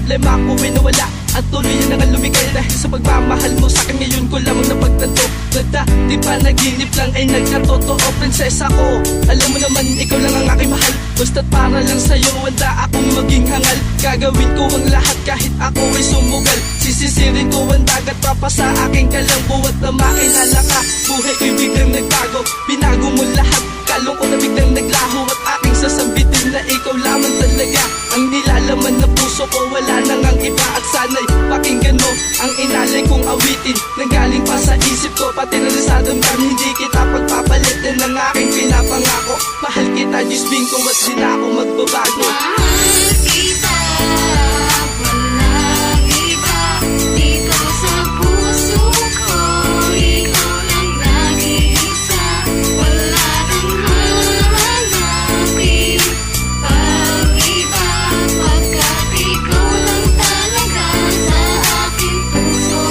problema ko ay nawala at tuloy na nga lumigay dahil sa pagmamahal mo sa akin. Ngayon ko lamang napagtanto na dati pa naginip lang ay nagkatotoo. Prinsesa ko, alam mo naman ikaw lang ang aking mahal. Basta't para lang sa'yo handa akong maging hangal. Gagawin ko ang lahat kahit ako ay sumugal. Sisisirin ko ang dagat papa sa aking kalambo. At na makilala ka, buhay ko'y biglang nagbago. Binago mo lahat, kalong ko na biglang naglaho. At aking sasambitin na ikaw lamang talaga ang nilalaman na puso ko, wala nang ang iba. At sana'y pakinggan mo ang inalay kong awitin. Nanggaling pa sa isip ko, pati na rin sa damdamin. Hindi kita pagpapalitin ng aking pinapangako. Mahal kita, Diyos bingko, at di na ako magbabago. Mahal kita, walang iba. Dito sa puso ko, ikaw lang nag-iisa. Wala nang hahanapin pag-iba, pagkat ikaw lang talaga sa aking puso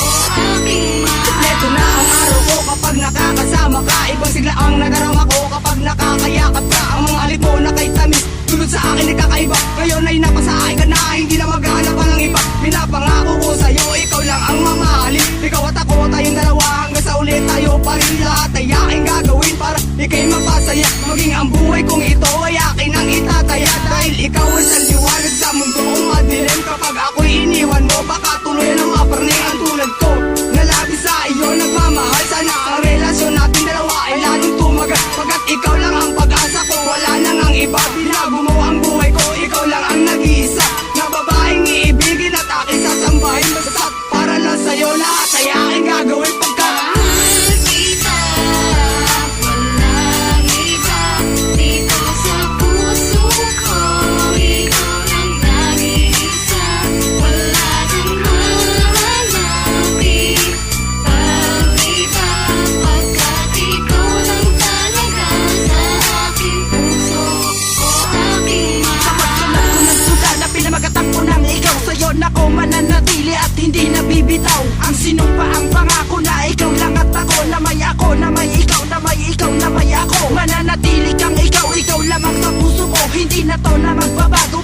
o aking mahal. Ito na ang araw ko kapag nakakasama ka. Ibang sigla ang nadarama ko kapag nakakayakap ka. Ang mga alipo na kay tamis, tulad sa akin ay kakaiba. Ngayon ay napasahay ka na, hindi na maghanap pa ng iba. Pinapangako ko sa'yo, ikaw lang ang mamahalin. Ikaw at ako, tayong dalawa, hanggang sa ulit tayo pa rin. Lahat ay aking gagawin para ika'y mapasaya. Maging ang buhay kong ito ay akin ang itataya. Dahil ikaw ay sanliwanag sa mundo kong madilim. Kapag ako'y iniwan mo, baka tuloy na maparning ang tulad ko na labis sa iyo nagmamahal. Sana ang relasyon natin dalawa ay lalong tumagal. Pagkat ikaw lang ang pag-asa ko, wala nang ang iba. Binago mo ang buhay ko, ikaw lang ang nag-iisa na babaeng iibigin at aking sasambahin. Basta para lang sa'yo lahat ay aking gagawin. Pagka Mahal kita, walang iba. Dito sa puso ko, ikaw lang nag-iisa. Wala nang hahanapin pag-iba, pagkat ikaw lang talaga sa aking puso o aking Kapag mahal. sunod ko nagsuda na pinamagatak ko ng ikaw, sa'yo na ko mananatili at hindi na bibitaw. Ang sinumpa ang pangako na ikaw lang at ako, na may ako, na may ikaw, na may ikaw, na may ako. Mananatili kang ikaw, ikaw lamang sa puso ko. Hindi na to na magbabago